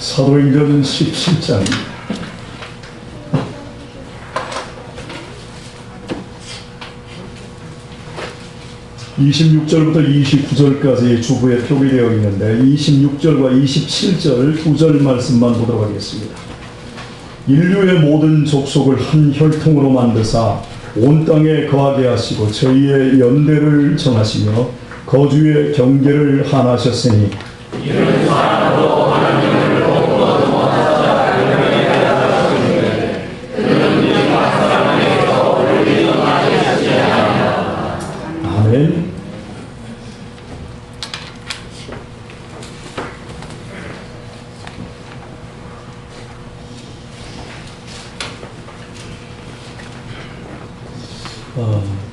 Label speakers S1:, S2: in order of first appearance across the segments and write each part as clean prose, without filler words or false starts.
S1: 사도행전 17장입니다. 26절부터 29절까지 주부에 표기되어 있는데 26절과 27절 두 절 말씀만 보도록 하겠습니다. 인류의 모든 족속을 한 혈통으로 만드사 온 땅에 거하게 하시고 저희의 연대를 정하시며 거주의 경계를 한하셨으니 이는 사람으로 하나님을 돕고 아멘.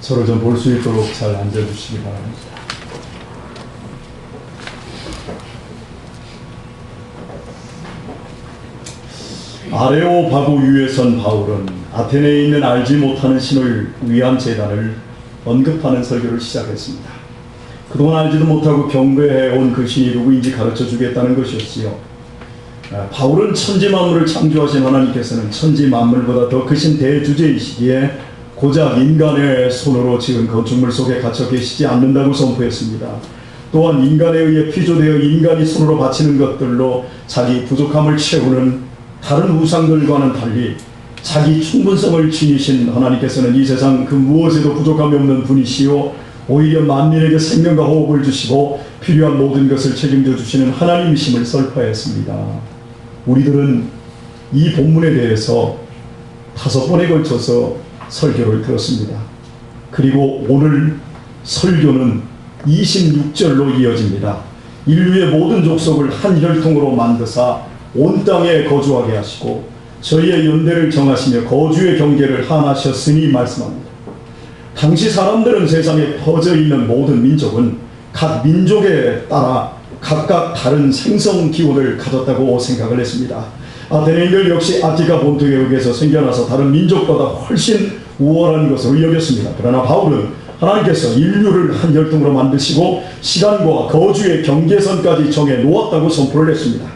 S1: 저를 좀 볼 수 있도록 잘 앉아주시기 바랍니다. 아레오바구 위에 선 바울은 아테네에 있는 알지 못하는 신을 위한 재단을 언급하는 설교를 시작했습니다. 그동안 알지도 못하고 경배해온 그 신이 누구인지 가르쳐 주겠다는 것이었지요. 바울은 천지 만물을 창조하신 하나님께서는 천지 만물보다 더 크신 대주제이시기에 고작 인간의 손으로 지은 건축물 속에 갇혀 계시지 않는다고 선포했습니다. 또한 인간에 의해 피조되어 인간이 손으로 바치는 것들로 자기 부족함을 채우는 다른 우상들과는 달리 자기 충분성을 지니신 하나님께서는 이 세상 그 무엇에도 부족함이 없는 분이시요 오히려 만민에게 생명과 호흡을 주시고 필요한 모든 것을 책임져 주시는 하나님이심을 설파했습니다. 우리들은 이 본문에 대해서 5번에 걸쳐서 설교를 들었습니다. 그리고 오늘 설교는 26절로 이어집니다. 인류의 모든 족속을 한 혈통으로 만드사 온 땅에 거주하게 하시고 저희의 연대를 정하시며 거주의 경계를 한하셨으니 말씀합니다. 당시 사람들은 세상에 퍼져 있는 모든 민족은 각 민족에 따라 각각 다른 생성 기호를 가졌다고 생각을 했습니다. 아테네인들 역시 아티카 본토에 의해서 생겨나서 다른 민족보다 훨씬 우월한 것으로 여겼습니다. 그러나 바울은 하나님께서 인류를 한 혈통으로 만드시고 시간과 거주의 경계선까지 정해 놓았다고 선포를 했습니다.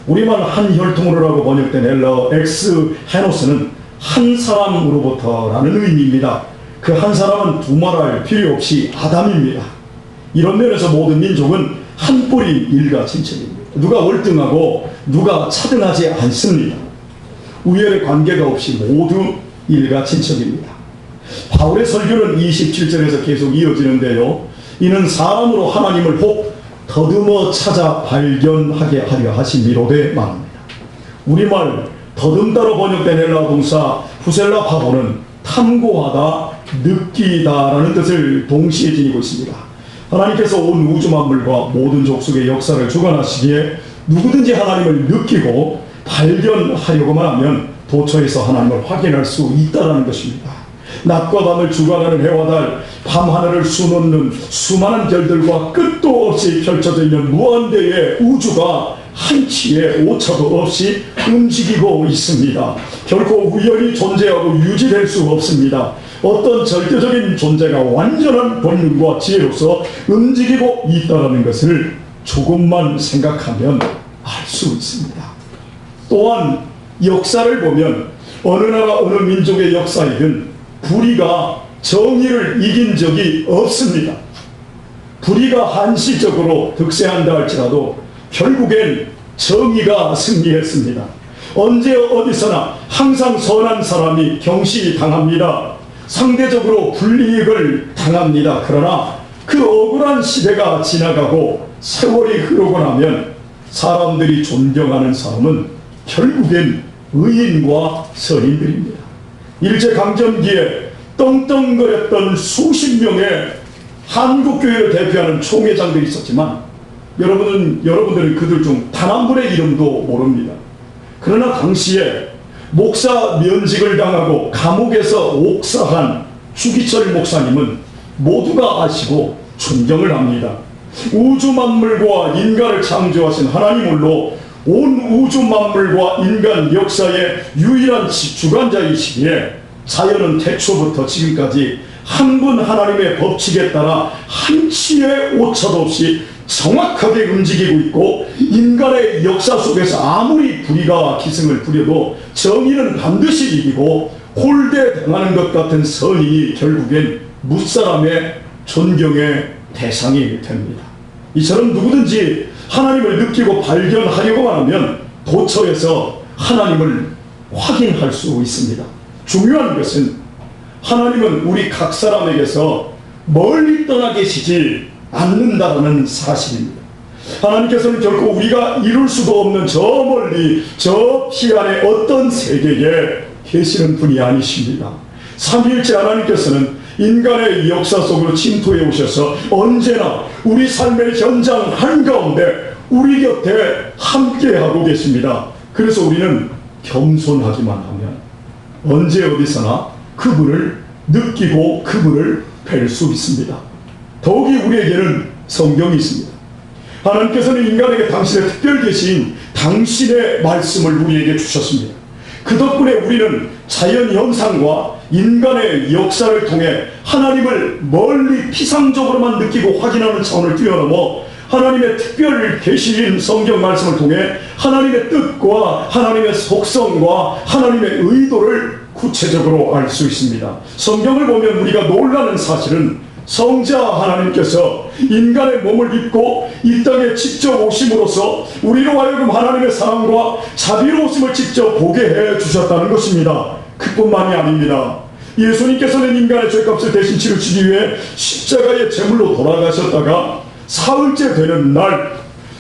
S1: 우리말 한 혈통으로라고 번역된 헬라어 엑스 헤노스는 한 사람으로부터라는 의미입니다. 그 한 사람은 두말할 필요 없이 아담입니다. 이런 면에서 모든 민족은 한 뿌리 일가친척입니다. 누가 월등하고 누가 차등하지 않습니다. 우열의 관계가 없이 모두 일가친척입니다. 바울의 설교는 27절에서 계속 이어지는데요. 이는 사람으로 하나님을 혹 더듬어 찾아 발견하게 하려 하심이로되 말합니다. 우리말 더듬다로 번역된 헬라어 동사 후셀라 파고는 탐구하다, 느끼다라는 뜻을 동시에 지니고 있습니다. 하나님께서 온 우주 만물과 모든 족속의 역사를 주관하시기에 누구든지 하나님을 느끼고 발견하려고만 하면 도처에서 하나님을 확인할 수 있다는 것입니다. 낮과 밤을 주관하는 해와 달, 밤하늘을 수놓는 수많은 별들과 끝도 없이 펼쳐져 있는 무한대의 우주가 한치의 오차도 없이 움직이고 있습니다. 결코 우연히 존재하고 유지될 수 없습니다. 어떤 절대적인 존재가 완전한 본능과 지혜로서 움직이고 있다는 것을 조금만 생각하면 알 수 있습니다. 또한 역사를 보면 어느 나라 어느 민족의 역사에는 불의가 정의를 이긴 적이 없습니다. 불의가 한시적으로 득세한다 할지라도 결국엔 정의가 승리했습니다. 언제 어디서나 항상 선한 사람이 경시당합니다. 상대적으로 불이익을 당합니다. 그러나 그 억울한 시대가 지나가고 세월이 흐르고 나면 사람들이 존경하는 사람은 결국엔 의인과 선인들입니다. 일제강점기에 떵떵거렸던 수십 명의 한국교회를 대표하는 총회장들이 있었지만 여러분들은 그들 중 단 한 분의 이름도 모릅니다. 그러나 당시에 목사 면직을 당하고 감옥에서 옥사한 주기철 목사님은 모두가 아시고 존경을 합니다. 우주 만물과 인간을 창조하신 하나님으로 온 우주 만물과 인간 역사의 유일한 주관자이시기에 자연은 태초부터 지금까지 한 분 하나님의 법칙에 따라 한치의 오차도 없이 정확하게 움직이고 있고, 인간의 역사 속에서 아무리 불의가 기승을 부려도 정의는 반드시 이기고 홀대당하는 것 같은 선인이 결국엔 무사람의 존경의 대상이 됩니다. 이처럼 누구든지 하나님을 느끼고 발견하려고만 하면 도처에서 하나님을 확인할 수 있습니다. 중요한 것은 하나님은 우리 각 사람에게서 멀리 떠나 계시지 않는다는 사실입니다. 하나님께서는 결코 우리가 이룰 수도 없는 저 멀리 저 피안의 어떤 세계에 계시는 분이 아니십니다. 삼위일체 하나님께서는 인간의 역사 속으로 침투해 오셔서 언제나 우리 삶의 현장 한가운데 우리 곁에 함께하고 계십니다. 그래서 우리는 겸손하기만 하면 언제 어디서나 그분을 느끼고 그분을 뵐 수 있습니다. 더욱이 우리에게는 성경이 있습니다. 하나님께서는 인간에게 당신의 특별 계신 당신의 말씀을 우리에게 주셨습니다. 그 덕분에 우리는 자연 현상과 인간의 역사를 통해 하나님을 멀리 피상적으로만 느끼고 확인하는 차원을 뛰어넘어 하나님의 특별 계시인 성경 말씀을 통해 하나님의 뜻과 하나님의 속성과 하나님의 의도를 구체적으로 알 수 있습니다. 성경을 보면 우리가 놀라는 사실은 성자 하나님께서 인간의 몸을 입고 이 땅에 직접 오심으로써 우리로 하여금 하나님의 사랑과 자비로우심을 직접 보게 해 주셨다는 것입니다. 그뿐만이 아닙니다. 예수님께서는 인간의 죄값을 대신 치르시기 위해 십자가의 제물로 돌아가셨다가 사흘째 되는 날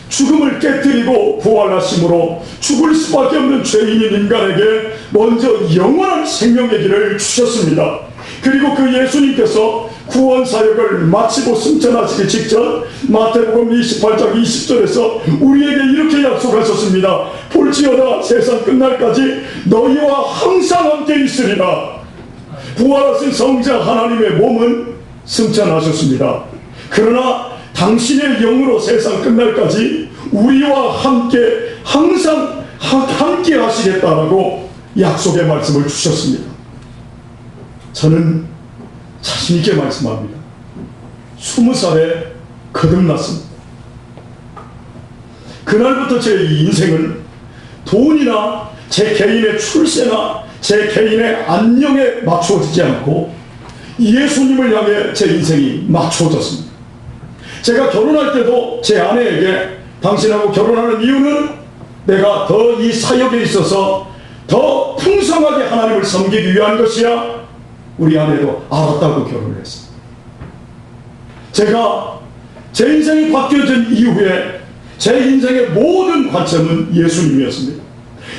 S1: 죽음을 깨뜨리고 부활하심으로 죽을 수밖에 없는 죄인인 인간에게 먼저 영원한 생명의 길을 주셨습니다. 그리고 그 예수님께서 구원 사역을 마치고 승천하시기 직전 마태복음 28장 20절에서 우리에게 이렇게 약속하셨습니다. 볼지어다 세상 끝날까지 너희와 항상 함께 있으리라. 부활하신 성자 하나님의 몸은 승천하셨습니다. 그러나 당신의 영으로 세상 끝날까지 우리와 함께 항상 함께 하시겠다라고 약속의 말씀을 주셨습니다. 저는 자신 있게 말씀합니다. 20살에 거듭났습니다. 그날부터 제 인생은 돈이나 제 개인의 출세나 제 개인의 안녕에 맞추어지지 않고 예수님을 향해 제 인생이 맞추어졌습니다. 제가 결혼할 때도 제 아내에게 당신하고 결혼하는 이유는 내가 더 이 사역에 있어서 더 풍성하게 하나님을 섬기기 위한 것이야. 우리 아내도 알았다고 결혼을 했습니다. 제가 제 인생이 바뀌어진 이후에 제 인생의 모든 관점은 예수님이었습니다.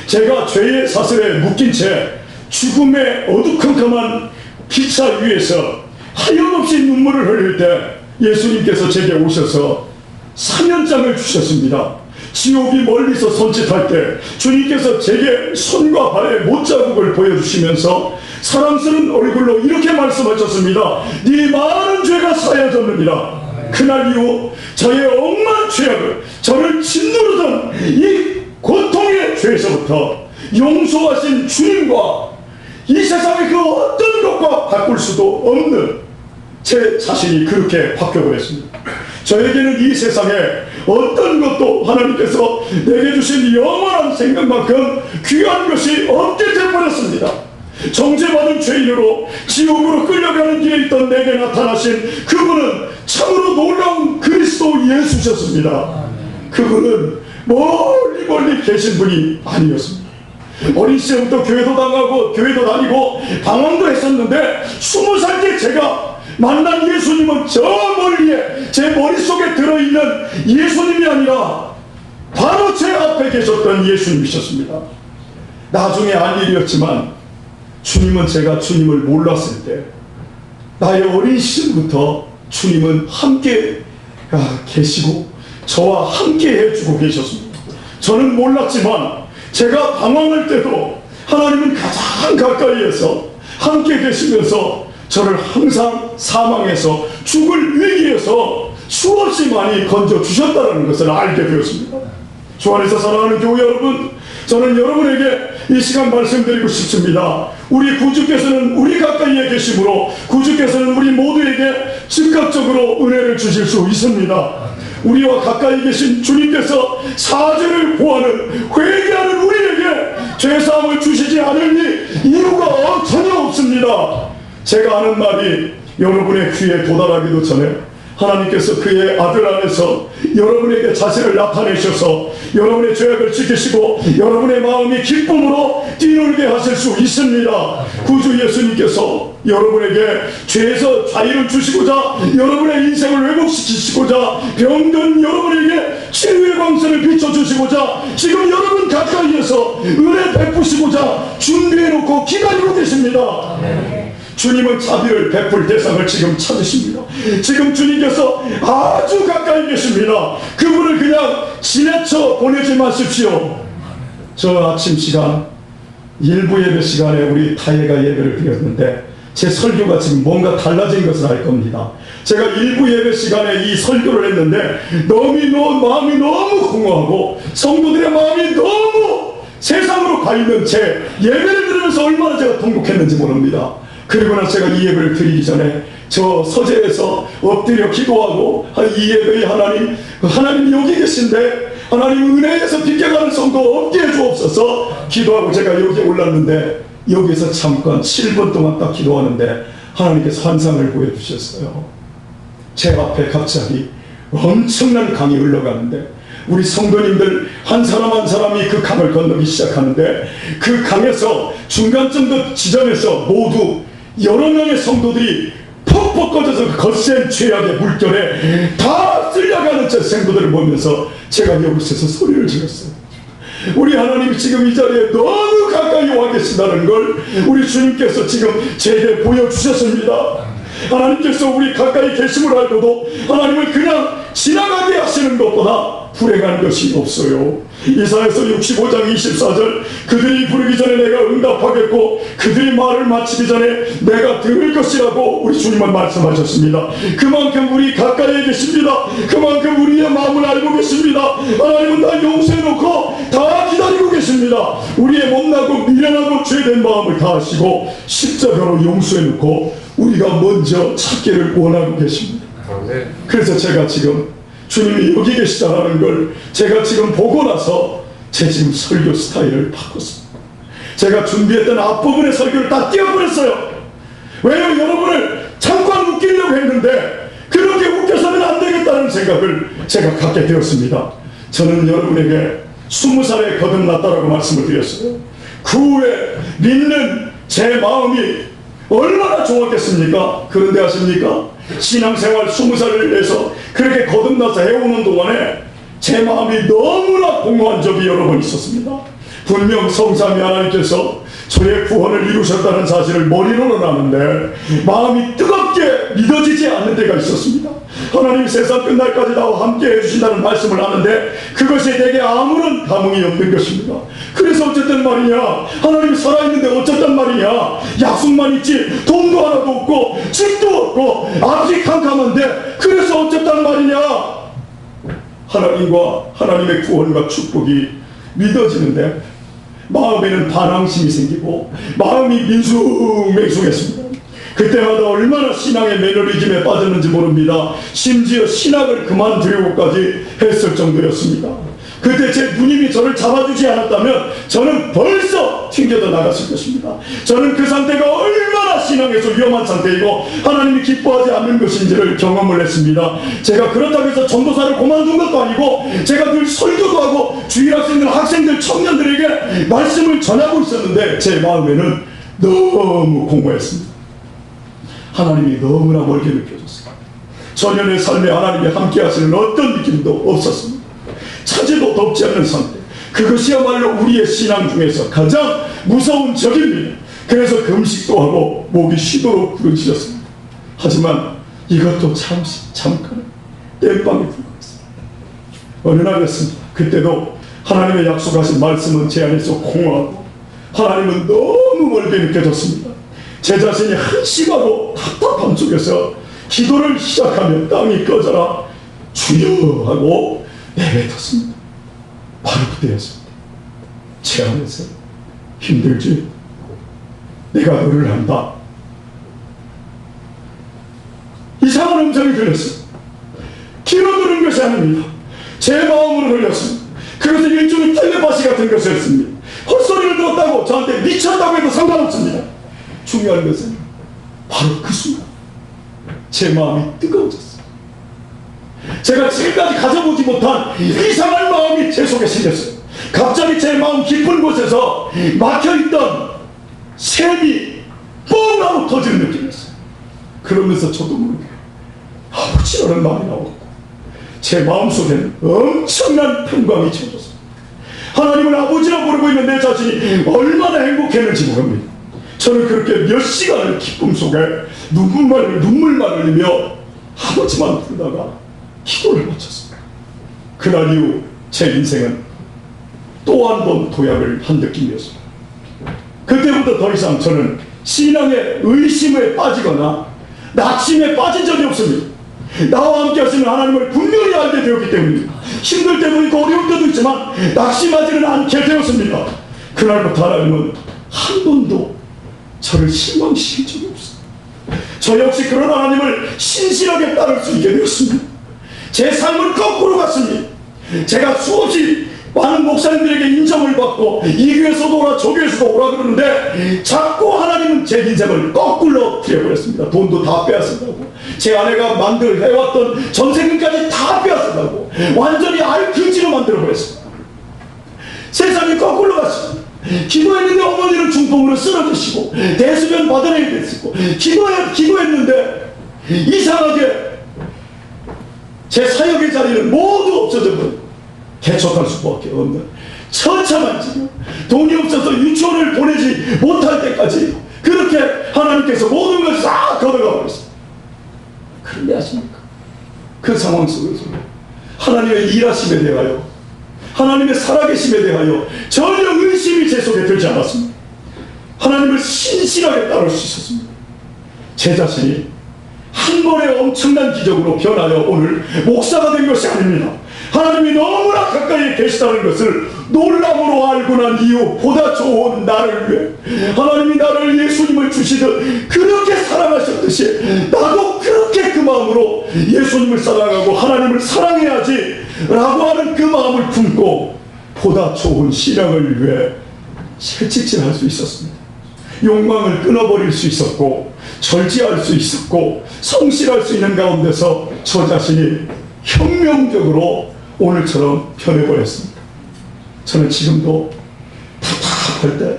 S1: 제가 죄의 사슬에 묶인 채 죽음의 어두컴컴한 기차 위에서 하염없이 눈물을 흘릴 때 예수님께서 제게 오셔서 사면장을 주셨습니다. 지옥이 멀리서 손짓할 때 주님께서 제게 손과 발의 못자국을 보여주시면서 사랑스러운 얼굴로 이렇게 말씀하셨습니다. 네 많은 죄가 사여졌느니라. 그날 이후 저의 억만 죄악을 저를 짓누르던 이 고통의 죄에서부터 용서하신 주님과 이 세상의 그 어떤 것과 바꿀 수도 없는 제 자신이 그렇게 바뀌어버렸습니다. 저에게는 이 세상에 어떤 것도 하나님께서 내게 주신 영원한 생명만큼 귀한 것이 없게 되어버렸습니다. 정죄받은 죄인으로 지옥으로 끌려가는 길에 있던 내게 나타나신 그분은 참으로 놀라운 그리스도 예수셨습니다. 그분은 멀리 계신 분이 아니었습니다. 어린 시절부터 교회도 나가고 교회도 다니고 방황도 했었는데 20살 때 제가 만난 예수님은 저 멀리에 제 머릿속에 들어있는 예수님이 아니라 바로 제 앞에 계셨던 예수님이셨습니다. 나중에 알 일이었지만 주님은 제가 주님을 몰랐을 때 나의 어린 시절부터 주님은 함께 계시고 저와 함께 해주고 계셨습니다. 저는 몰랐지만 제가 방황할 때도 하나님은 가장 가까이에서 함께 계시면서 저를 항상 사망에서 죽을 위기에서 수없이 많이 건져주셨다는 것을 알게 되었습니다. 주 안에서 사랑하는 교회 여러분, 저는 여러분에게 이 시간 말씀드리고 싶습니다. 우리 구주께서는 우리 가까이에 계심으로 구주께서는 우리 모두에게 즉각적으로 은혜를 주실 수 있습니다. 우리와 가까이 계신 주님께서 사죄를 구하는 회개하는 우리에게 죄사함을 주시지 않으니 이유가 전혀 없습니다. 제가 하는 말이 여러분의 귀에 도달하기도 전에 하나님께서 그의 아들 안에서 여러분에게 자신을 나타내셔서 여러분의 죄악을 지키시고 여러분의 마음이 기쁨으로 뛰놀게 하실 수 있습니다. 구주 예수님께서 여러분에게 죄에서 자유를 주시고자 여러분의 인생을 회복시키시고자 병든 여러분에게 치유의 광선을 비춰주시고자 지금 여러분 가까이에서 은혜 베푸시고자 준비해놓고 기다리고 계십니다. 주님은 자비를 베풀 대상을 지금 찾으십니다. 지금 주님께서 아주 가까이 계십니다. 그분을 그냥 지나쳐 보내지 마십시오. 저 아침 시간 일부 예배 시간에 우리 타예가 예배를 드렸는데 제 설교가 지금 뭔가 달라진 것을 알 겁니다. 제가 일부 예배 시간에 이 설교를 했는데 마음이 너무 공허하고 성도들의 마음이 너무 세상으로 가 있는 제 예배를 들으면서 얼마나 제가 통곡했는지 모릅니다. 그리고 나서 제가 이 예배를 드리기 전에 저 서재에서 엎드려 기도하고 이 예배의 하나님 여기 계신데 하나님 은혜에서 비켜가는 성도 없게 해주옵소서 기도하고 제가 여기 올랐는데 여기서 잠깐 7분 동안 딱 기도하는데 하나님께서 환상을 보여주셨어요. 제 앞에 갑자기 엄청난 강이 흘러가는데 우리 성도님들 한 사람 한 사람이 그 강을 건너기 시작하는데 그 강에서 중간점 지점에서 모두 여러 명의 성도들이 퍽퍽 꺼져서 거센 죄악의 물결에 다 쓸려가는 제 성도들을 보면서 제가 여기서 소리를 질렀어요. 우리 하나님이 지금 이 자리에 너무 가까이 와 계신다는 걸 우리 주님께서 지금 제게 보여주셨습니다. 하나님께서 우리 가까이 계심을 알고도 하나님을 그냥 지나가게 하시는 것보다 불행한 것이 없어요. 이사야서 65장 24절 그들이 부르기 전에 내가 응답하겠고 그들이 말을 마치기 전에 내가 들을 것이라고 우리 주님은 말씀하셨습니다. 그만큼 우리 가까이에 계십니다. 그만큼 우리의 마음을 알고 계십니다. 하나님은 다 용서해놓고 다 기다리고 계십니다. 우리의 못나고 미련하고 죄된 마음을 다 하시고 십자가로 용서해놓고 우리가 먼저 찾기를 원하고 계십니다. 그래서 제가 지금 주님이 여기 계시다는 걸 제가 지금 보고 나서 제 지금 설교 스타일을 바꿨습니다. 제가 준비했던 앞부분의 설교를 다 띄워버렸어요. 왜냐면 여러분을 잠깐 웃기려고 했는데 그렇게 웃겨서는 안 되겠다는 생각을 제가 갖게 되었습니다. 저는 여러분에게 20살에 거듭났다라고 말씀을 드렸어요. 그 후에 믿는 제 마음이 얼마나 좋았겠습니까? 그런데 아십니까? 신앙생활 20살을 내서 그렇게 거듭나서 해오는 동안에 제 마음이 너무나 공허한 적이 여러 번 있었습니다. 분명 성삼위 하나님께서 저의 구원을 이루셨다는 사실을 머리로는 아는데 마음이 뜨겁게 믿어지지 않는 때가 있었습니다. 하나님 세상 끝날까지 나와 함께 해주신다는 말씀을 하는데 그것이 내게 아무런 감흥이 없는 것입니다. 그래서 어쨌든 말이냐, 하나님 살아있는데 어쨌든 말이냐, 약속만 있지 돈도 하나도 없고 집도 없고 아직 캄캄한데 그래서 어쨌든 말이냐, 하나님과 하나님의 구원과 축복이 믿어지는데 마음에는 반항심이 생기고 마음이 민숭맹숭했습니다. 그때마다 얼마나 신앙의 매너리즘에 빠졌는지 모릅니다. 심지어 신학을 그만두려고까지 했을 정도였습니다. 그때 제 누님이 저를 잡아주지 않았다면 저는 벌써 튕겨져 나갔을 것입니다. 저는 그 상태가 얼마나 신앙에서 위험한 상태이고 하나님이 기뻐하지 않는 것인지를 경험을 했습니다. 제가 그렇다고 해서 전도사를 그만둔 것도 아니고 제가 늘 설교도 하고 주일학생들, 학생들, 청년들에게 말씀을 전하고 있었는데 제 마음에는 너무 공허했습니다. 하나님이 너무나 멀게 느껴졌어요. 전연의 삶에 하나님이 함께 하시는 어떤 느낌도 없었습니다. 차지도 덥지 않는 상태, 그것이야말로 우리의 신앙 중에서 가장 무서운 적입니다. 그래서 금식도 하고 목이 쉬도록 부르짖었습니다. 하지만 이것도 잠깐 땜빵에 불과했습니다. 어느 날이었습니다. 그때도 하나님의 약속하신 말씀은 제 안에서 공허하고 하나님은 너무 멀게 느껴졌습니다. 제 자신이 한심하고 답답함 속에서 기도를 시작하면 땅이 꺼져라 주여 하고 내뱉었습니다. 바로 그때였습니다. 제 안에서 힘들지? 내가 너를 한다. 이상한 음성이 들렸어. 귀로 들은 것이 아닙니다. 제 마음으로 들렸습니다. 그것은 일종의 텔레파시 같은 것이었습니다. 헛소리를 들었다고 저한테 미쳤다고 해도 상관없습니다. 중요한 것은 바로 그 순간 제 마음이 뜨거워졌어요. 제가 지금까지 가져보지 못한 이상한 마음이 제 속에 생겼어요. 갑자기 제 마음 깊은 곳에서 막혀있던 샘이 뻥 하고 터지는 느낌이었어요. 그러면서 저도 모르게 아버지라는 말이 나왔고 제 마음속에는 엄청난 평강이 채워졌습니다. 하나님을 아버지라 부르고 있는 내 자신이 얼마나 행복했는지 모릅니다. 저는 그렇게 몇 시간을 기쁨 속에 눈물만 흘리며 아버지만 부르다가 기도를 마쳤습니다. 그날 이후 제 인생은 또 한 번 도약을 한 느낌이었습니다. 그때부터 더 이상 저는 신앙의 의심에 빠지거나 낙심에 빠진 적이 없습니다. 나와 함께 하시는 하나님을 분명히 알게 되었기 때문입니다. 힘들 때도 있고 어려울 때도 있지만 낙심하지는 않게 되었습니다. 그날부터 하나님은 한 번도 저를 실망시킨 적이 없습니다. 저 역시 그런 하나님을 신실하게 따를 수 있게 되었습니다. 제 삶은 거꾸로 갔습니다. 제가 수없이 많은 목사님들에게 인정을 받고 이 교회에서도 오라 저 교회에서도 오라 그러는데 자꾸 하나님은 제 인생을 거꾸로 드려버렸습니다. 돈도 다 빼앗으려고, 제 아내가 해왔던 전세금까지 다 빼앗으려고 완전히 알퀴지로 만들어버렸습니다. 세상이 거꾸로 갔습니다. 기도했는데 어머니는 중풍으로 쓰러지시고 대수변 받아내게 됐고 기도했는데 이상하게 제 사역의 자리는 모두 없어져 버렸고 개척할 수밖에 없는 처참한 돈이 없어서 유치원을 보내지 못할 때까지 그렇게 하나님께서 모든 것을 싹 걷어가 버렸습니다. 그런데 아십니까? 그 상황 속에서 하나님의 일하심에 대하여, 하나님의 살아계심에 대하여 전혀 의심이 제 속에 들지 않았습니다. 하나님을 신실하게 따를 수 있었습니다. 제 자신이 한 번의 엄청난 기적으로 변하여 오늘 목사가 된 것이 아닙니다. 하나님이 너무나 가까이 계시다는 것을 놀람으로 알고 난 이후 보다 좋은 나를 위해 하나님이 나를 예수님을 주시듯 그렇게 사랑하셨듯이 나도 그렇게 그 마음으로 예수님을 사랑하고 하나님을 사랑해야지 라고 하는 그 마음을 품고 보다 좋은 신앙을 위해 채찍질할 수 있었습니다. 욕망을 끊어버릴 수 있었고 절제할 수 있었고 성실할 수 있는 가운데서 저 자신이 혁명적으로 오늘처럼 변해버렸습니다. 저는 지금도 답답할 때,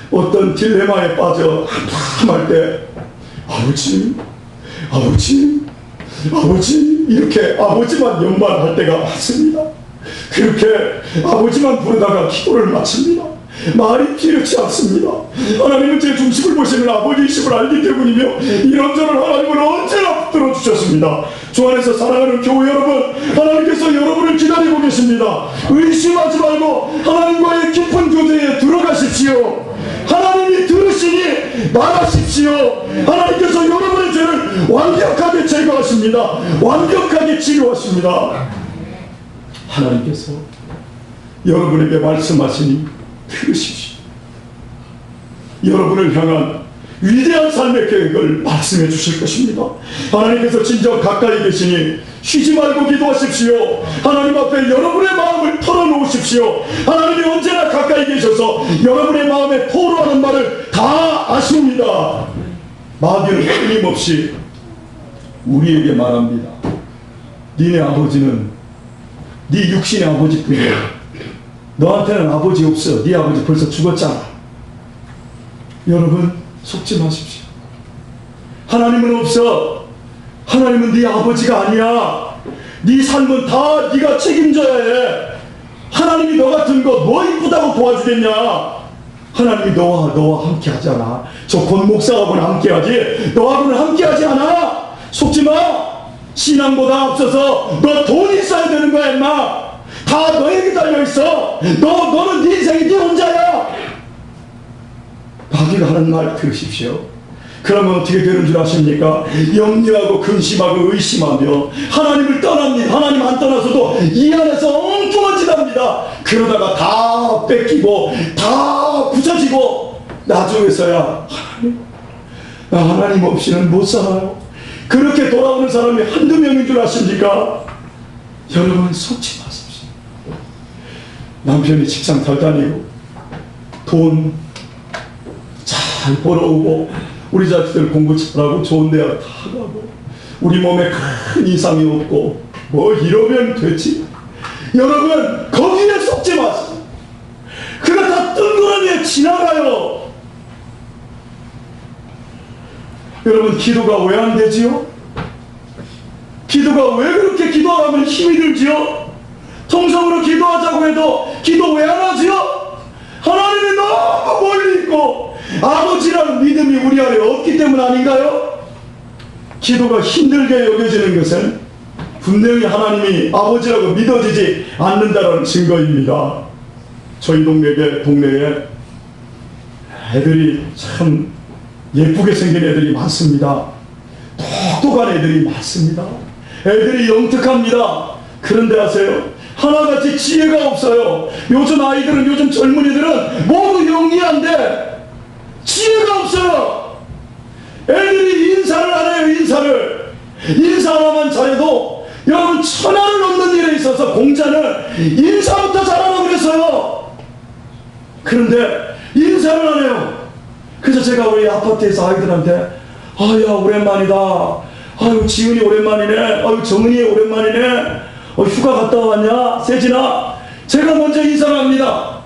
S1: 어떤 딜레마에 빠져 한참할 때 아버지 이렇게 아버지만 연말할 때가 많습니다. 그렇게 아버지만 부르다가 기도를 마칩니다. 말이 필요치 않습니다. 하나님은 제 중심을 보시는 아버지이심을 알기 때문이며 이런저런 하나님을 언제나 붙들어 주셨습니다. 주 안에서 사랑하는 교회 여러분, 하나님께서 여러분을 기다리고 계십니다. 의심하지 말고 하나님과의 깊은 교제에 들어가십시오. 하나님이 들으시니 말하십시오. 하나님께서 여러분의 죄를 완벽하게 제거하십니다. 완벽하게 치료하십니다. 하나님께서 여러분에게 말씀하시니 들으십시오. 여러분을 향한 위대한 삶의 계획을 말씀해 주실 것입니다. 하나님께서 진정 가까이 계시니 쉬지 말고 기도하십시오. 하나님 앞에 여러분의 마음을 털어놓으십시오. 하나님이 언제나 가까이 계셔서 여러분의 마음에 토로하는 말을 다 아십니다. 마귀는 끊임없이 우리에게 말합니다. 니네 아버지는 네 육신의 아버지뿐이야. 너한테는 아버지 없어. 네 아버지 벌써 죽었잖아. 여러분 속지 마십시오. 하나님은 없어. 하나님은 네 아버지가 아니야. 네 삶은 다 네가 책임져야 해. 하나님이 너 같은 거 뭐 이쁘다고 도와주겠냐. 하나님이 너와 함께 하잖아. 저 권 목사하고는 함께 하지 너하고는 함께 하지 않아. 속지 마. 신앙보다 앞서서 너 돈 있어야 되는 거야 임마. 다 너에게 달려있어. 너는 네 인생이 네 혼자야. 마귀가 하는 말 들으십시오. 그러면 어떻게 되는 줄 아십니까? 염려하고 근심하고 의심하며 하나님을 떠납니다. 하나님 안 떠나서도 이 안에서 엉뚱한 짓 합니다. 그러다가 다 뺏기고 다 부자 쓰러지고 나중에서야 하나님, 나 하나님 없이는 못 살아요. 그렇게 돌아오는 사람이 한두 명인 줄 아십니까? 여러분 속지 마십시오. 남편이 직장 잘 다니고 돈 잘 벌어오고 우리 자식들 공부 잘하고 좋은 대학 다 가고 우리 몸에 큰 이상이 없고 뭐 이러면 되지. 여러분 거기에 속지 마세요. 그거 다 뜬구러미에 지나가요. 여러분 기도가 왜 안 되지요? 기도가 왜 그렇게 기도하면 힘이 들지요? 통성으로 기도하자고 해도 기도 왜 안 하지요? 하나님이 너무 멀리 있고 아버지라는 믿음이 우리 안에 없기 때문 아닌가요? 기도가 힘들게 여겨지는 것은 분명히 하나님이 아버지라고 믿어지지 않는다는 증거입니다. 저희 동네에 애들이 참 예쁘게 생긴 애들이 많습니다. 똑똑한 애들이 많습니다. 애들이 영특합니다. 그런데 아세요? 하나같이 지혜가 없어요. 요즘 아이들은, 요즘 젊은이들은 모두 영리한데 지혜가 없어요. 애들이 인사를 안 해요. 인사 하나만 잘해도 여러분 천하를 넘는 일에 있어서 공자는 인사부터 잘하라고 그랬어요. 그런데 인사를 안 해요. 그래서 제가 우리 아파트에서 아이들한테 아야 오랜만이다. 아유 지은이 오랜만이네. 아유 정은이 오랜만이네. 휴가 갔다 왔냐 세진아. 제가 먼저 인사를 합니다.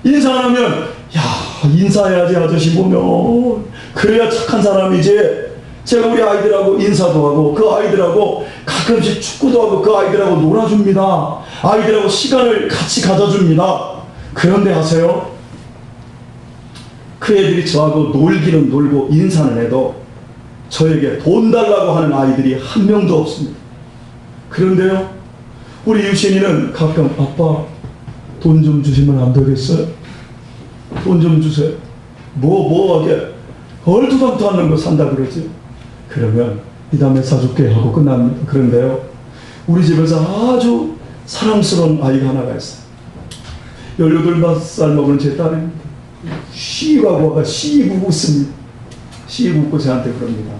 S1: 인사 안 하면 야 인사해야지 아저씨 보면 그래야 착한 사람이지. 제가 우리 아이들하고 인사도 하고 그 아이들하고 가끔씩 축구도 하고 그 아이들하고 놀아줍니다. 아이들하고 시간을 같이 가져줍니다. 그런데 아세요? 그 애들이 저하고 놀기는 놀고 인사는 해도 저에게 돈 달라고 하는 아이들이 한 명도 없습니다. 그런데요 우리 유신이는 가끔 아빠 돈 좀 주시면 안 되겠어요? 돈 좀 주세요. 뭐하게 얼토당토 않는 거 산다 그러지. 그러면 이 다음에 사줄게 하고 끝납니다. 그런데요 우리 집에서 아주 사랑스러운 아이가 하나가 있어요. 18살 먹은 제 딸입니다. 시가고 와가 시익 웃습니다. 시익 웃고 저한테 그럽니다.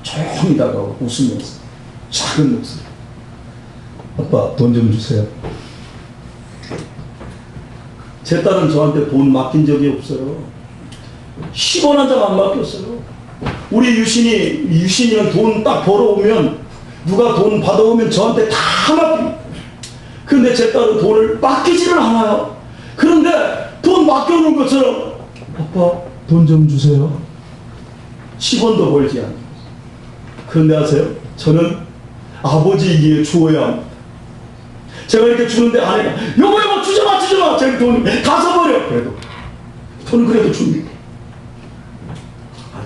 S1: 조용히 다가오고 웃으면서 작은 목소리. 아빠 돈 좀 주세요. 제 딸은 저한테 돈 맡긴 적이 없어요. 10원 한 장 안 맡겼어요. 우리 유신이는 돈 딱 벌어오면 누가 돈 받아오면 저한테 다 맡깁니다. 그런데 제 딸은 돈을 맡기지를 않아요. 그런데 돈 맡겨놓은 것처럼 아빠 돈 좀 주세요. 10원도 벌지 않아요. 그런데 아세요? 저는 아버지에게 주어야 합니다. 제가 이렇게 주는데 아내가 여보 주지마 제가 돈 다 써버려. 그래도 돈은 그래도 줍니다.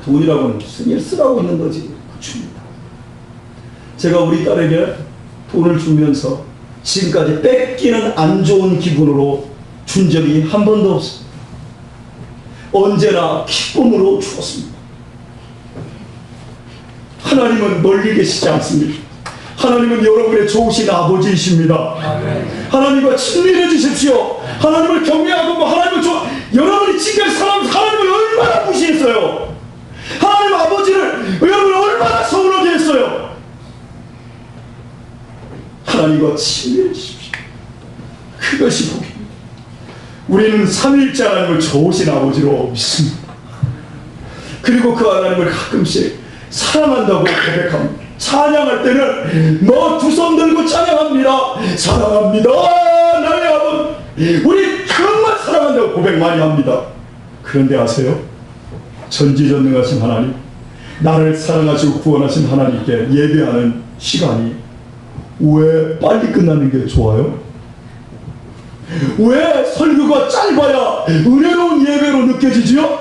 S1: 돈이라고는 무슨 일 쓰라고 있는 거지. 줍니다. 제가 우리 딸에게 돈을 주면서 지금까지 뺏기는 안 좋은 기분으로 준 적이 한 번도 없습니다. 언제나 기쁨으로 주었습니다. 하나님은 멀리 계시지 않습니다. 하나님은 여러분의 좋으신 아버지이십니다. 아멘. 하나님과 친밀해지십시오. 하나님을 경외하고 하나님을 여러분이 지금까지 하나님을 얼마나 무시했어요. 하나님 아버지를 여러분 얼마나 서운하게 했어요. 하나님과 친밀해지십시오. 그것이 복입니다. 우리는 삼위일체 하나님을 좋으신 아버지로 믿습니다. 그리고 그 하나님을 가끔씩 사랑한다고 고백합니다. 찬양할 때는 두 손 들고 찬양합니다. 사랑합니다 나의 아버지. 우리 정말 사랑한다고 고백 많이 합니다. 그런데 아세요? 전지전능하신 하나님, 나를 사랑하시고 구원하신 하나님께 예배하는 시간이 왜 빨리 끝나는 게 좋아요? 왜 설교가 짧아야 은혜로운 예배로 느껴지지요?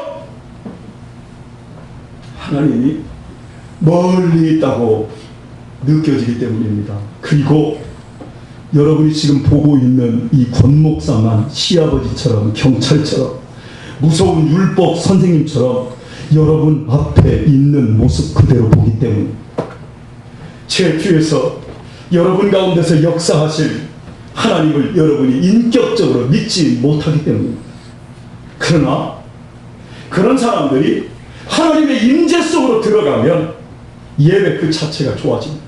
S1: 하나님이 멀리 있다고 느껴지기 때문입니다. 그리고 여러분이 지금 보고 있는 이 권목사만 시아버지처럼 경찰처럼 무서운 율법 선생님처럼 여러분 앞에 있는 모습 그대로 보기 때문에 제 뒤에서 여러분 가운데서 역사하실 하나님을 여러분이 인격적으로 믿지 못하기 때문입니다. 그러나 그런 사람들이 하나님의 임재 속으로 들어가면 예배 그 자체가 좋아집니다.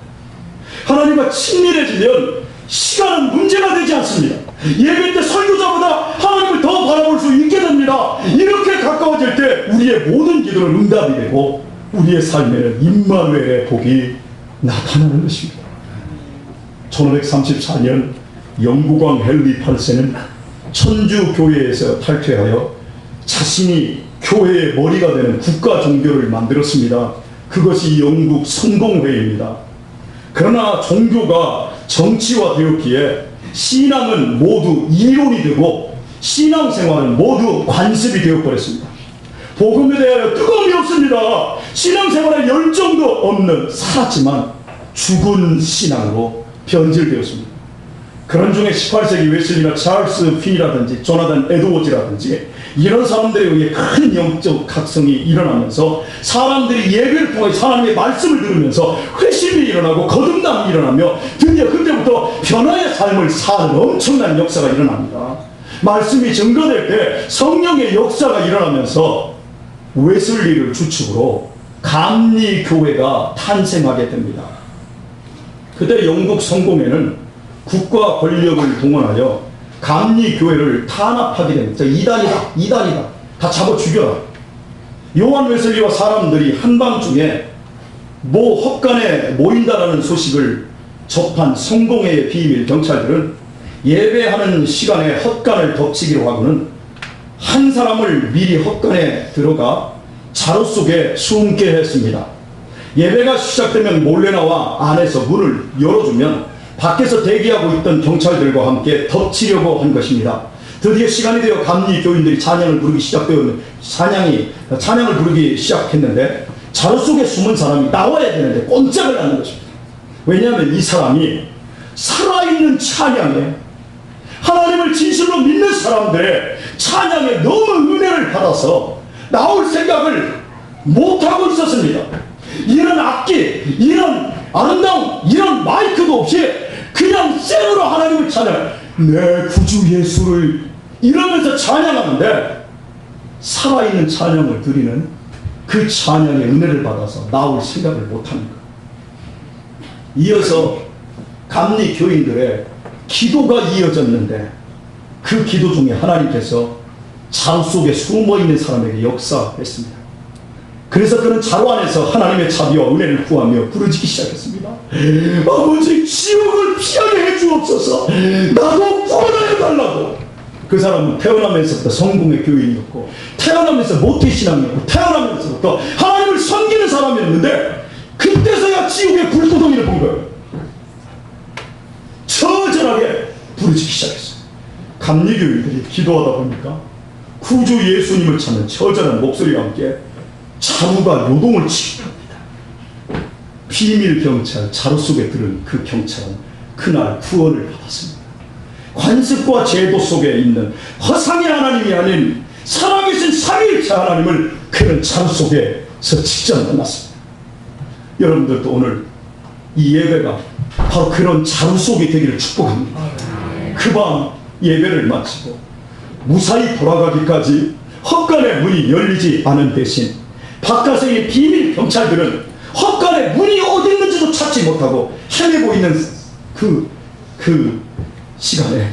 S1: 하나님과 친밀해지면 시간은 문제가 되지 않습니다. 예배 때 설교자보다 하나님을 더 바라볼 수 있게 됩니다. 이렇게 가까워질 때 우리의 모든 기도는 응답이 되고 우리의 삶에는 임마누엘의 복이 나타나는 것입니다. 1534년 영국왕 헨리 8세는 천주교회에서 탈퇴하여 자신이 교회의 머리가 되는 국가 종교를 만들었습니다. 그것이 영국 성공회입니다. 그러나 종교가 정치화되었기에 신앙은 모두 이론이 되고 신앙생활은 모두 관습이 되어버렸습니다. 복음에 대하여 뜨거움이 없습니다. 신앙생활에 열정도 없는 사라지만 죽은 신앙으로 변질되었습니다. 그런 중에 18세기 웨슬리나 찰스 핀이라든지 조나단 에드워즈라든지 이런 사람들에 의해 큰 영적 각성이 일어나면서 사람들이 예배를 통해 하나님의 말씀을 들으면서 회심이 일어나고 거듭남이 일어나며 드디어 그때부터 변화의 삶을 사는 엄청난 역사가 일어납니다. 말씀이 증거될 때 성령의 역사가 일어나면서 웨슬리를 주축으로 감리교회가 탄생하게 됩니다. 그때 영국 성공회는 국가 권력을 동원하여 감리교회를 탄압하게 됩니다. 이단이다. 다 잡아 죽여라. 요한 웨슬리와 사람들이 한밤중에 모 헛간에 모인다라는 소식을 접한 성공회의 비밀 경찰들은 예배하는 시간에 헛간을 덮치기로 하고는 한 사람을 미리 헛간에 들어가 자루 속에 숨게 했습니다. 예배가 시작되면 몰래 나와 안에서 문을 열어주면 밖에서 대기하고 있던 경찰들과 함께 덮치려고 한 것입니다. 드디어 시간이 되어 감리 교인들이 찬양을 부르기 시작했는데 자루 속에 숨은 사람이 나와야 되는데 꼼짝을 하는 것입니다. 왜냐하면 이 사람이 살아있는 찬양에 하나님을 진실로 믿는 사람들의 찬양에 너무 은혜를 받아서 나올 생각을 못하고 있었습니다. 이런 악기, 이런 아름다움, 이런 마이크도 없이 그냥 생으로 하나님을 찬양, 내 구주 예수를 이러면서 찬양하는데 살아있는 찬양을 드리는 그 찬양의 은혜를 받아서 나올 생각을 못하는 거예요. 이어서 감리 교인들의 기도가 이어졌는데 그 기도 중에 하나님께서 자루 속에 숨어있는 사람에게 역사했습니다. 그래서 그는 자루 안에서 하나님의 자비와 은혜를 구하며 부르짖기 시작했습니다. 아버지, 지옥을 피하게 해주옵소서. 나도 구원하여 달라고. 그 사람은 태어나면서부터 성공의 교인이었고 태어나면서 모태신앙이었고 태어나면서부터 하나님을 섬기는 사람이었는데 그때서야 지옥의 불구덩이를 본 거예요. 처절하게 부르짖기 시작했어요. 감리교인들이 기도하다 보니까 구주 예수님을 찾는 처절한 목소리와 함께 자루가 요동을 치게 됩니다. 비밀 경찰, 자루 속에 들은 그 경찰은 그날 구원을 받았습니다. 관습과 제도 속에 있는 허상의 하나님이 아닌 살아계신 삼위일체 하나님을 그는 자루 속에서 직접 만났습니다. 여러분들도 오늘 이 예배가 바로 그런 자루 속이 되기를 축복합니다. 그 밤 예배를 마치고 무사히 돌아가기까지 헛간의 문이 열리지 않은 대신 바깥에 있는 비밀 경찰들은 헛간의 문이 어디 있는지도 찾지 못하고 헤매고 있는 그 시간에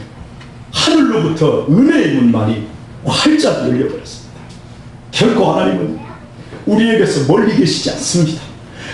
S1: 하늘로부터 은혜의 문만이 활짝 열려버렸습니다. 결코 하나님은 우리에게서 멀리 계시지 않습니다.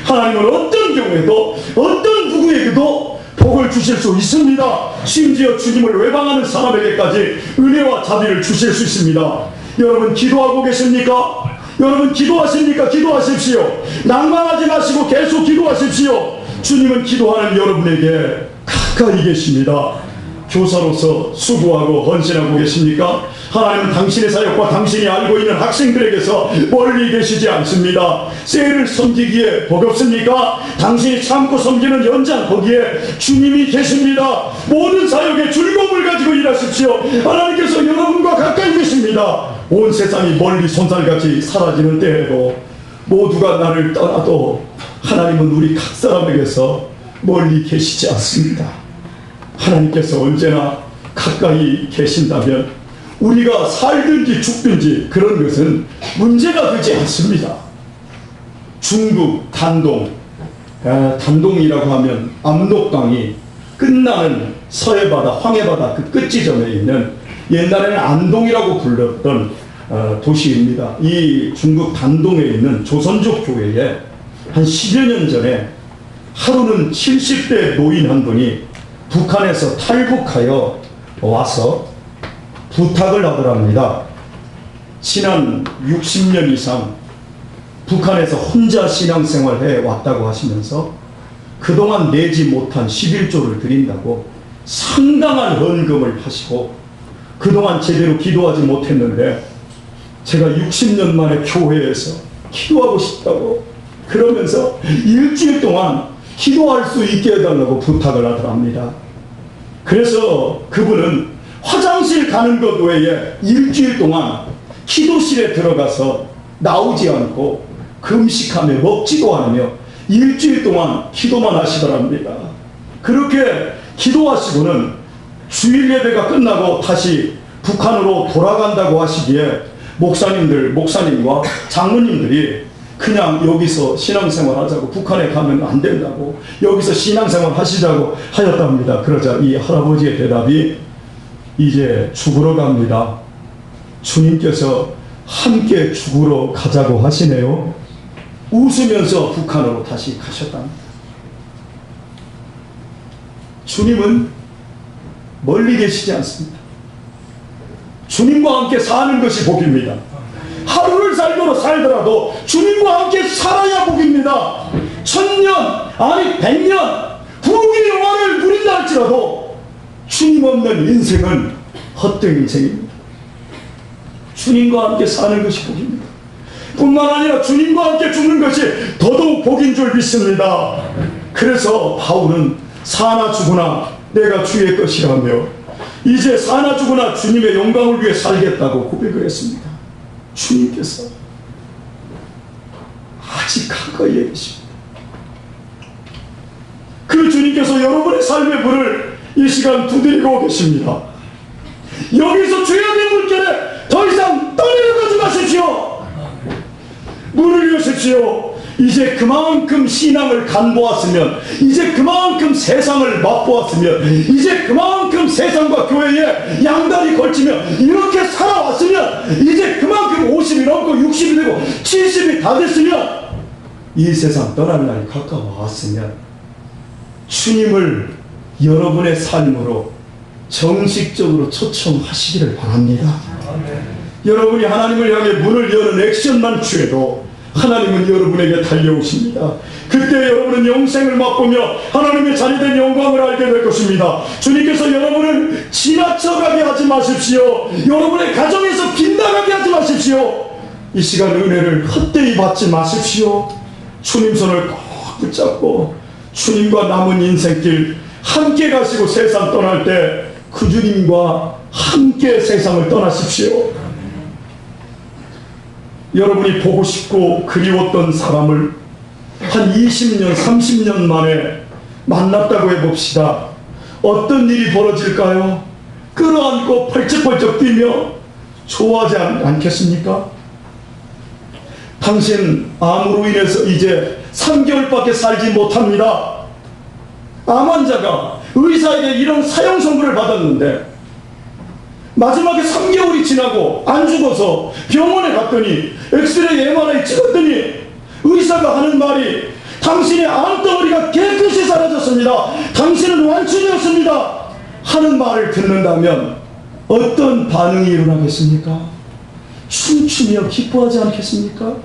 S1: 하나님은 어떤 경우에도 어떤 누구에게도 복을 주실 수 있습니다. 심지어 주님을 외방하는 사람에게까지 은혜와 자비를 주실 수 있습니다. 여러분 기도하고 계십니까? 여러분 기도하십니까? 기도하십시오. 낭만하지 마시고 계속 기도하십시오. 주님은 기도하는 여러분에게 가까이 계십니다. 교사로서 수고하고 헌신하고 계십니까? 하나님은 당신의 사역과 당신이 알고 있는 학생들에게서 멀리 계시지 않습니다. 셀을 섬기기에 버겁습니까? 당신이 참고 섬기는 현장 거기에 주님이 계십니다. 모든 사역에 즐거움을 가지고 일하십시오. 하나님께서 여러분과 가까이 계십니다. 온 세상이 멀리 손살같이 사라지는 때에도 모두가 나를 떠나도 하나님은 우리 각 사람에게서 멀리 계시지 않습니다. 하나님께서 언제나 가까이 계신다면 우리가 살든지 죽든지 그런 것은 문제가 되지 않습니다. 중국 단동, 단동이라고 하면 압록강이 끝나는 서해바다, 황해바다 그 끝지점에 있는 옛날에는 안동이라고 불렀던 도시입니다. 이 중국 단동에 있는 조선족 교회에 한 10여 년 전에 하루는 70대 노인 한 분이 북한에서 탈북하여 와서 부탁을 하더랍니다. 지난 60년 이상 북한에서 혼자 신앙생활해 왔다고 하시면서 그동안 내지 못한 11조를 드린다고 상당한 헌금을 하시고 그동안 제대로 기도하지 못했는데 제가 60년 만에 교회에서 기도하고 싶다고 그러면서 일주일 동안 기도할 수 있게 해달라고 부탁을 하더랍니다. 그래서 그분은 화장실 가는 것 외에 일주일 동안 기도실에 들어가서 나오지 않고 금식하며 먹지도 않으며 일주일 동안 기도만 하시더랍니다. 그렇게 기도하시고는 주일 예배가 끝나고 다시 북한으로 돌아간다고 하시기에 목사님과 장로님들이 그냥 여기서 신앙생활 하자고, 북한에 가면 안 된다고 여기서 신앙생활 하시자고 하였답니다. 그러자 이 할아버지의 대답이 이제 죽으러 갑니다. 주님께서 함께 죽으러 가자고 하시네요. 웃으면서 북한으로 다시 가셨답니다. 주님은 멀리 계시지 않습니다. 주님과 함께 사는 것이 복입니다. 하루를 살더라도 주님과 함께 살아야 복입니다. 1000년 아니 100년 부귀 영화를 누린다 할지라도 주님 없는 인생은 헛된 인생입니다. 주님과 함께 사는 것이 복입니다. 뿐만 아니라 주님과 함께 죽는 것이 더더욱 복인 줄 믿습니다. 그래서 바울은 사나 죽으나 내가 주의 것이라며 이제 사나 죽으나 주님의 영광을 위해 살겠다고 고백을 했습니다. 주님께서 아직 가까이에 계십니다. 그 주님께서 여러분의 삶의 불을 이 시간 두드리고 계십니다. 여기서 죄악의 물결에 더 이상 떠내려가지 마십시오. 문을 여십시오. 이제 그만큼 신앙을 간보았으면, 이제 그만큼 세상을 맛보았으면, 이제 그만큼 세상과 교회에 양다리 걸치며 이렇게 살아왔으면, 이제 그만큼 50이 넘고 60이 되고 70이 다 됐으면, 이 세상 떠날 날이 가까워왔으면 주님을 여러분의 삶으로 정식적으로 초청하시기를 바랍니다. 여러분이 하나님을 향해 문을 여는 액션만 취해도 하나님은 여러분에게 달려오십니다. 그때 여러분은 영생을 맛보며 하나님의 자녀된 영광을 알게 될 것입니다. 주님께서 여러분을 지나쳐가게 하지 마십시오. 여러분의 가정에서 빗나가게 하지 마십시오. 이 시간 은혜를 헛되이 받지 마십시오. 주님 손을 꼭 붙잡고 주님과 남은 인생길 함께 가시고 세상 떠날 때 그 주님과 함께 세상을 떠나십시오. 여러분이 보고 싶고 그리웠던 사람을 한 20년, 30년 만에 만났다고 해봅시다. 어떤 일이 벌어질까요? 끌어안고 펄쩍펄쩍 뛰며 좋아하지 않겠습니까? 당신 암으로 인해서 이제 3개월밖에 살지 못합니다. 암 환자가 의사에게 이런 사형 선고를 받았는데 마지막에 3개월이 지나고 안 죽어서 병원에 갔더니 엑스레이 MRI 찍었더니 의사가 하는 말이 당신의 암덩어리가 깨끗이 사라졌습니다. 당신은 완충이었습니다. 하는 말을 듣는다면 어떤 반응이 일어나겠습니까? 춤추며 기뻐하지 않겠습니까?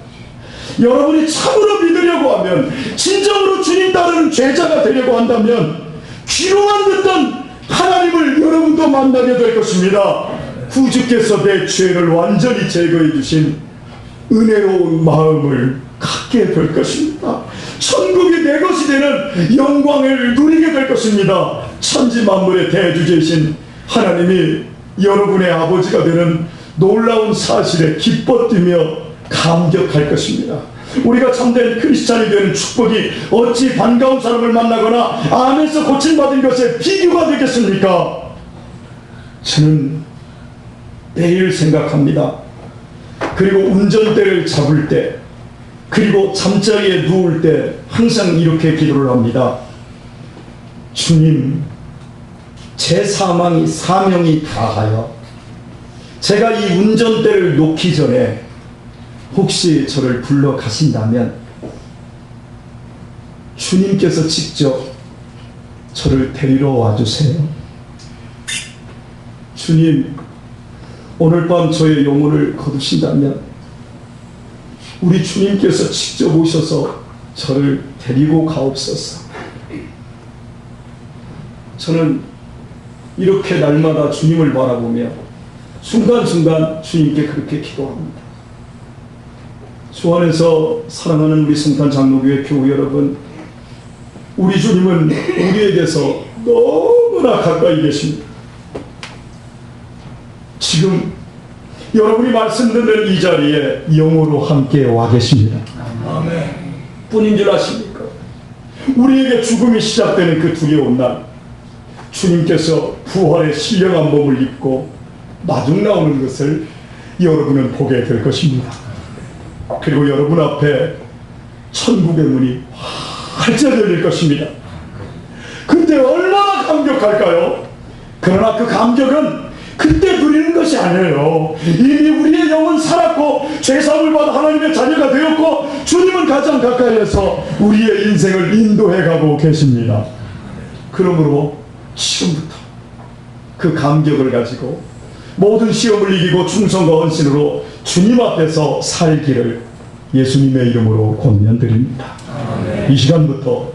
S1: 여러분이 참으로 믿으려고 하면, 진정으로 주님 따르는 제자가 되려고 한다면 귀로만 듣던 하나님을 여러분도 만나게 될 것입니다. 구주께서 내 죄를 완전히 제거해 주신 은혜로운 마음을 갖게 될 것입니다. 천국이 내 것이 되는 영광을 누리게 될 것입니다. 천지 만물의 대주제이신 하나님이 여러분의 아버지가 되는 놀라운 사실에 기뻐 뛰며 감격할 것입니다. 우리가 참된 크리스찬이 되는 축복이 어찌 반가운 사람을 만나거나 암에서 고침받은 것에 비교가 되겠습니까? 저는 매일 생각합니다. 그리고 운전대를 잡을 때, 그리고 잠자리에 누울 때 항상 이렇게 기도를 합니다. 주님, 제 사명이 다하여 제가 이 운전대를 놓기 전에 혹시 저를 불러 가신다면 주님께서 직접 저를 데리러 와주세요. 주님, 오늘 밤 저의 영혼을 거두신다면 우리 주님께서 직접 오셔서 저를 데리고 가옵소서. 저는 이렇게 날마다 주님을 바라보며 순간순간 주님께 그렇게 기도합니다. 주 안에서 사랑하는 우리 성탄 장로교회 교우 여러분, 우리 주님은 우리에게서 너무나 가까이 계십니다. 지금 여러분이 말씀 듣는 이 자리에 영으로 함께 와 계십니다. 아멘. 뿐인 줄 아십니까? 우리에게 죽음이 시작되는 그 두려운 날, 주님께서 부활의 신령한 몸을 입고 마중 나오는 것을 여러분은 보게 될 것입니다. 그리고 여러분 앞에 천국의 문이 활짝 열릴 것입니다. 그때 얼마나 감격할까요? 그러나 그 감격은 그때 누리는 것이 아니에요. 이미 우리의 영은 살았고 죄사함을 받아 하나님의 자녀가 되었고 주님은 가장 가까이에서 우리의 인생을 인도해 가고 계십니다. 그러므로 지금부터 그 감격을 가지고 모든 시험을 이기고 충성과 헌신으로 주님 앞에서 살기를 예수님의 이름으로 권면드립니다. 이 시간부터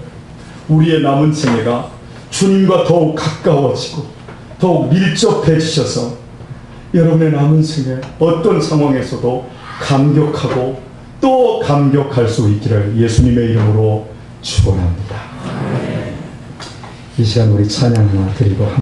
S1: 우리의 남은 생애가 주님과 더욱 가까워지고 더욱 밀접해지셔서 여러분의 남은 생애 어떤 상황에서도 감격하고 또 감격할 수 있기를 예수님의 이름으로 축원합니다. 이 시간 우리 찬양 하나 드리고